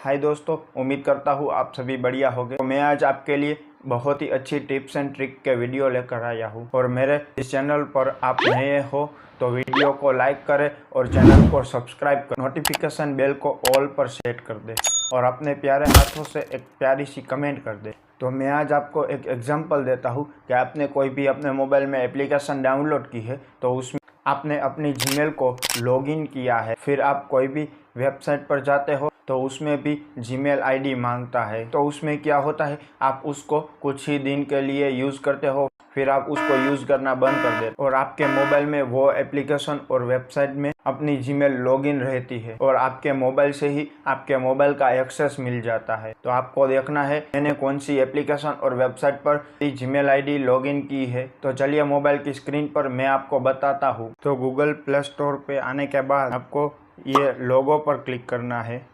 हाय दोस्तों, उम्मीद करता हूँ आप सभी बढ़िया होंगे। तो मैं आज आपके लिए बहुत ही अच्छी टिप्स एंड ट्रिक के वीडियो लेकर आया हूँ और मेरे इस चैनल पर आप नए हो तो वीडियो को लाइक करें और चैनल को सब्सक्राइब कर नोटिफिकेशन बेल को ऑल पर सेट कर दे और अपने प्यारे हाथों से एक प्यारी सी कमेंट कर दे। तो मैं आज आपको एक एग्जांपल देता हूँ कि आपने कोई भी अपने मोबाइल में एप्लीकेशन डाउनलोड की है तो उसमें आपने अपनी जीमेल को लॉगिन किया है, फिर आप कोई भी वेबसाइट पर जाते हो तो उसमें भी जीमेल आईडी मांगता है। तो उसमें क्या होता है, आप उसको कुछ ही दिन के लिए यूज़ करते हो, फिर आप उसको यूज़ करना बंद कर देते और आपके मोबाइल में वो एप्लीकेशन और वेबसाइट में अपनी जीमेल लॉगिन रहती है और आपके मोबाइल से ही आपके मोबाइल का एक्सेस मिल जाता है। तो आपको देखना है मैंने कौन सी एप्लीकेशन और वेबसाइट पर जीमेल आईडी लॉगिन की है। तो चलिए मोबाइल की स्क्रीन पर मैं आपको बताता हूँ। तो गूगल प्ले स्टोर पे आने के बाद आपको ये लोगो पर क्लिक करना है,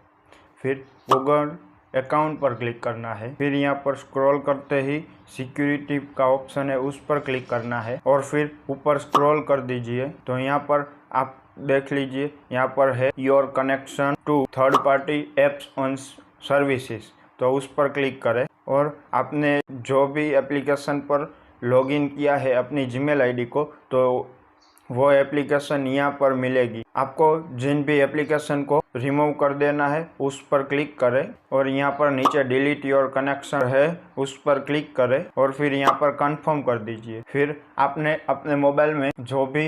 फिर गूगल अकाउंट पर क्लिक करना है, फिर यहाँ पर स्क्रॉल करते ही सिक्योरिटी का ऑप्शन है उस पर क्लिक करना है और फिर ऊपर स्क्रॉल कर दीजिए। तो यहाँ पर आप देख लीजिए, यहाँ पर है your connection to third party apps on services. तो उस पर क्लिक करें और आपने जो भी एप्लीकेशन पर लॉगिन किया है अपनी जीमेल आईडी को, तो वो एप्लीकेशन यहाँ पर मिलेगी। आपको जिन भी एप्लीकेशन को रिमूव कर देना है उस पर क्लिक करें और यहाँ पर नीचे डिलीट योर कनेक्शन है उस पर क्लिक करें और फिर यहाँ पर कंफर्म कर दीजिए। फिर आपने अपने मोबाइल में जो भी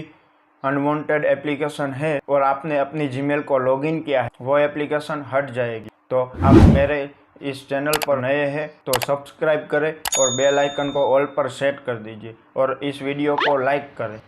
अनवांटेड एप्लीकेशन है और आपने अपनी जीमेल को लॉगिन किया है वो एप्लीकेशन हट जाएगी। तो आप मेरे इस चैनल पर नए हैं तो सब्सक्राइब करें और बेल आइकन को ऑल पर सेट कर दीजिए और इस वीडियो को लाइक करें।